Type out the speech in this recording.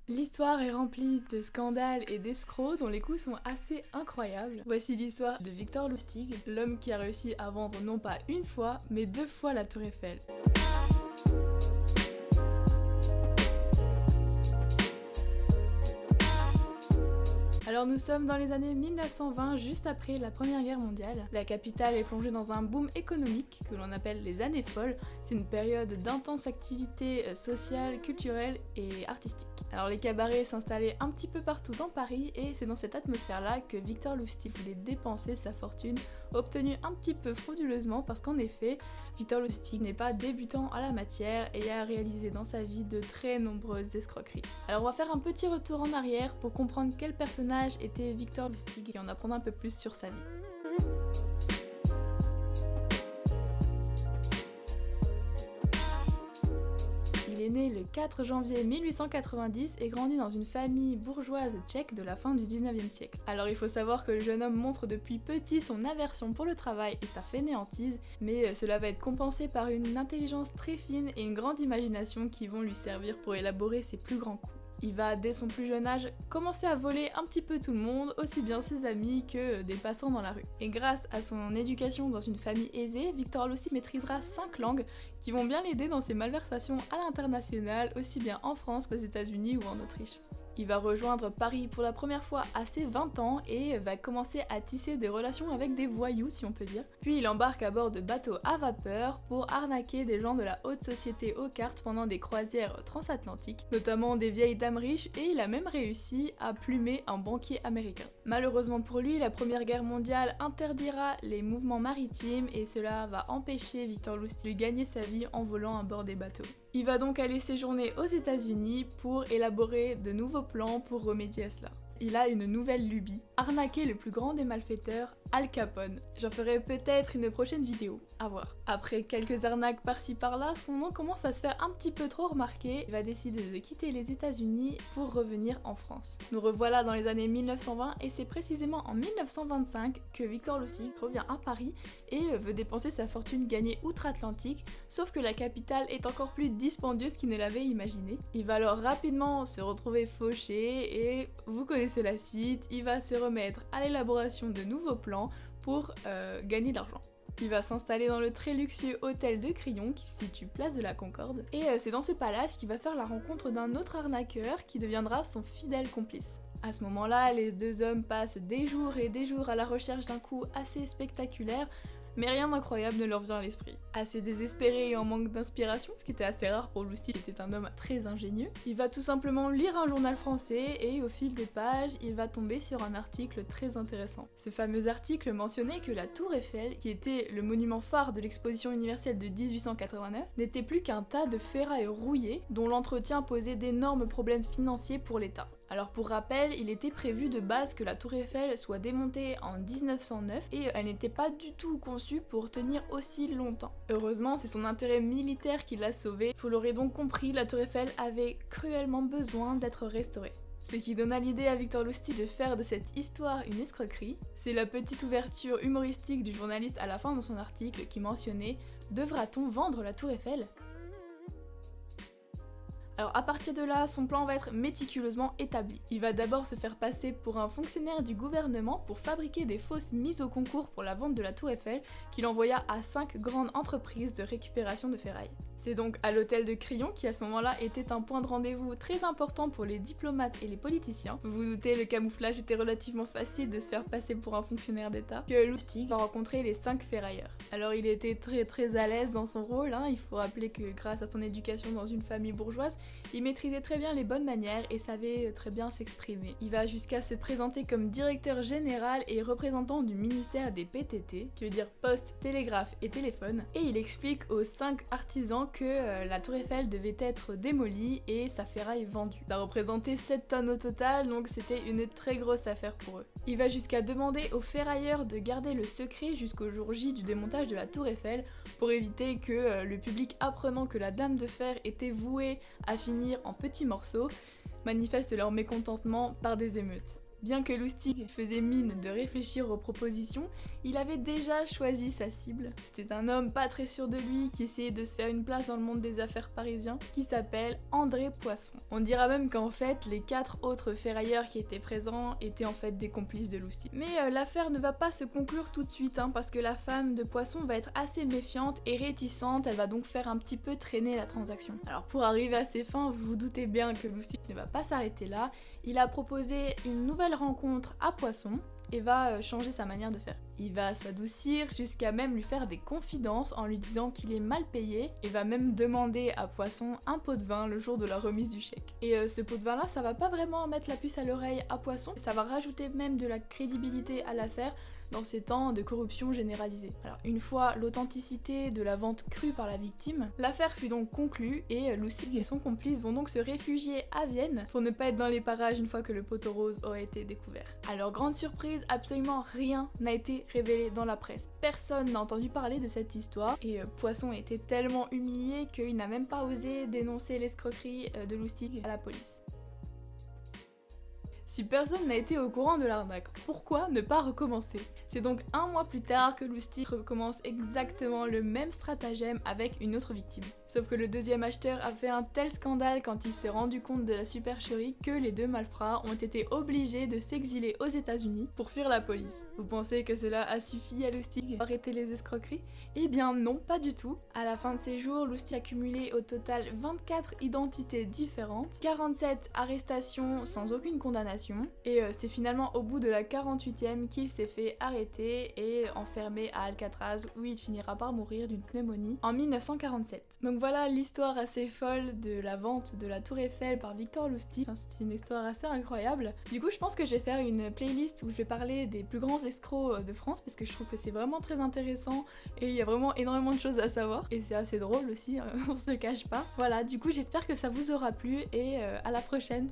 L'histoire est remplie de scandales et d'escrocs dont les coups sont assez incroyables. Voici l'histoire de Victor Lustig, l'homme qui a réussi à vendre non pas une fois, mais 2 fois la Tour Eiffel. Alors nous sommes dans les années 1920, juste après la Première Guerre mondiale. La capitale est plongée dans un boom économique que l'on appelle les années folles. C'est une période d'intense activité sociale, culturelle et artistique. Alors les cabarets s'installaient un petit peu partout dans Paris et c'est dans cette atmosphère-là que Victor Lustig voulait dépenser sa fortune, obtenue un petit peu frauduleusement parce qu'en effet, Victor Lustig n'est pas débutant à la matière et a réalisé dans sa vie de très nombreuses escroqueries. Alors on va faire un petit retour en arrière pour comprendre quel personnage était Victor Lustig et en apprendre un peu plus sur sa vie. Il est né le 4 janvier 1890 et grandit dans une famille bourgeoise tchèque de la fin du 19e siècle. Alors il faut savoir que le jeune homme montre depuis petit son aversion pour le travail et sa fainéantise, mais cela va être compensé par une intelligence très fine et une grande imagination qui vont lui servir pour élaborer ses plus grands coups. Il va, dès son plus jeune âge, commencer à voler un petit peu tout le monde, aussi bien ses amis que des passants dans la rue. Et grâce à son éducation dans une famille aisée, Victor Lustig maîtrisera 5 langues qui vont bien l'aider dans ses malversations à l'international, aussi bien en France qu'aux États-Unis ou en Autriche. Il va rejoindre Paris pour la première fois à ses 20 ans et va commencer à tisser des relations avec des voyous, si on peut dire. Puis il embarque à bord de bateaux à vapeur pour arnaquer des gens de la haute société aux cartes pendant des croisières transatlantiques, notamment des vieilles dames riches, et il a même réussi à plumer un banquier américain. Malheureusement pour lui, la Première Guerre mondiale interdira les mouvements maritimes et cela va empêcher Victor Lustig de gagner sa vie en volant à bord des bateaux. Il va donc aller séjourner aux États-Unis pour élaborer de nouveaux plans pour remédier à cela. Il a une nouvelle lubie, arnaquer le plus grand des malfaiteurs, Al Capone. J'en ferai peut-être une prochaine vidéo, à voir. Après quelques arnaques par-ci par-là, son nom commence à se faire un petit peu trop remarquer. Il va décider de quitter les États-Unis pour revenir en France. Nous revoilà dans les années 1920 et c'est précisément en 1925 que Victor Lustig revient à Paris et veut dépenser sa fortune gagnée outre-Atlantique, sauf que la capitale est encore plus dispendieuse qu'il ne l'avait imaginé. Il va alors rapidement se retrouver fauché et vous connaissez la suite, il va se remettre à l'élaboration de nouveaux plans pour gagner de l'argent. Il va s'installer dans le très luxueux hôtel de Crillon qui se situe place de la Concorde. Et c'est dans ce palace qu'il va faire la rencontre d'un autre arnaqueur qui deviendra son fidèle complice. À ce moment-là, les deux hommes passent des jours et des jours à la recherche d'un coup assez spectaculaire, mais rien d'incroyable ne leur vient à l'esprit. Assez désespéré et en manque d'inspiration, ce qui était assez rare pour Lustig, il était un homme très ingénieux, il va tout simplement lire un journal français et au fil des pages, il va tomber sur un article très intéressant. Ce fameux article mentionnait que la Tour Eiffel, qui était le monument phare de l'exposition universelle de 1889, n'était plus qu'un tas de ferrailles rouillées dont l'entretien posait d'énormes problèmes financiers pour l'État. Alors pour rappel, il était prévu de base que la Tour Eiffel soit démontée en 1909 et elle n'était pas du tout conçue pour tenir aussi longtemps. Heureusement, c'est son intérêt militaire qui l'a sauvée. Vous l'aurez donc compris, la Tour Eiffel avait cruellement besoin d'être restaurée. Ce qui donna l'idée à Victor Lustig de faire de cette histoire une escroquerie, c'est la petite ouverture humoristique du journaliste à la fin de son article qui mentionnait « Devra-t-on vendre la Tour Eiffel ?» Alors à partir de là, son plan va être méticuleusement établi. Il va d'abord se faire passer pour un fonctionnaire du gouvernement pour fabriquer des fausses mises au concours pour la vente de la Tour Eiffel qu'il envoya à 5 grandes entreprises de récupération de ferraille. C'est donc à l'hôtel de Crillon, qui à ce moment-là était un point de rendez-vous très important pour les diplomates et les politiciens. Vous vous doutez, le camouflage était relativement facile de se faire passer pour un fonctionnaire d'État, que Lustig va rencontrer les 5 ferrailleurs. Alors il était très à l'aise dans son rôle, il faut rappeler que grâce à son éducation dans une famille bourgeoise, il maîtrisait très bien les bonnes manières et savait très bien s'exprimer. Il va jusqu'à se présenter comme directeur général et représentant du ministère des PTT, qui veut dire poste, télégraphe et téléphone, et il explique aux 5 artisans que la Tour Eiffel devait être démolie et sa ferraille vendue. Ça représentait 7 tonnes au total, donc c'était une très grosse affaire pour eux. Il va jusqu'à demander aux ferrailleurs de garder le secret jusqu'au jour J du démontage de la Tour Eiffel pour éviter que le public, apprenant que la Dame de Fer était vouée à finir en petits morceaux, manifeste leur mécontentement par des émeutes. Bien que Lustig faisait mine de réfléchir aux propositions, il avait déjà choisi sa cible. C'était un homme pas très sûr de lui qui essayait de se faire une place dans le monde des affaires parisien, qui s'appelle André Poisson. On dira même qu'en fait, les 4 autres ferrailleurs qui étaient présents étaient en fait des complices de Lustig. Mais l'affaire ne va pas se conclure tout de suite, parce que la femme de Poisson va être assez méfiante et réticente, elle va donc faire un petit peu traîner la transaction. Alors pour arriver à ses fins, vous vous doutez bien que Lustig ne va pas s'arrêter là, il a proposé une nouvelle rencontre à Poisson et va changer sa manière de faire. Il va s'adoucir jusqu'à même lui faire des confidences en lui disant qu'il est mal payé et va même demander à Poisson un pot de vin le jour de la remise du chèque. Et ce pot de vin là, ça va pas vraiment mettre la puce à l'oreille à Poisson, ça va rajouter même de la crédibilité à l'affaire dans ces temps de corruption généralisée. Alors une fois l'authenticité de la vente crue par la victime, l'affaire fut donc conclue et Lustig et son complice vont donc se réfugier à Vienne pour ne pas être dans les parages une fois que le poteau rose aurait été découvert. Alors grande surprise, absolument rien n'a été révélé dans la presse. Personne n'a entendu parler de cette histoire et Poisson était tellement humilié qu'il n'a même pas osé dénoncer l'escroquerie de Lustig à la police. Si personne n'a été au courant de l'arnaque, pourquoi ne pas recommencer? C'est donc un mois plus tard que Lustig recommence exactement le même stratagème avec une autre victime. Sauf que le deuxième acheteur a fait un tel scandale quand il s'est rendu compte de la supercherie que les deux malfrats ont été obligés de s'exiler aux États-Unis pour fuir la police. Vous pensez que cela a suffi à Lustig pour arrêter les escroqueries? Eh bien non, pas du tout. À la fin de ses jours, Lustig a cumulé au total 24 identités différentes, 47 arrestations sans aucune condamnation, et c'est finalement au bout de la 48e qu'il s'est fait arrêter et enfermé à Alcatraz où il finira par mourir d'une pneumonie en 1947. Donc voilà l'histoire assez folle de la vente de la Tour Eiffel par Victor Lustig. C'est une histoire assez incroyable. Du coup je pense que je vais faire une playlist où je vais parler des plus grands escrocs de France parce que je trouve que c'est vraiment très intéressant et il y a vraiment énormément de choses à savoir et c'est assez drôle aussi, on se le cache pas. Voilà, du coup j'espère que ça vous aura plu et à la prochaine.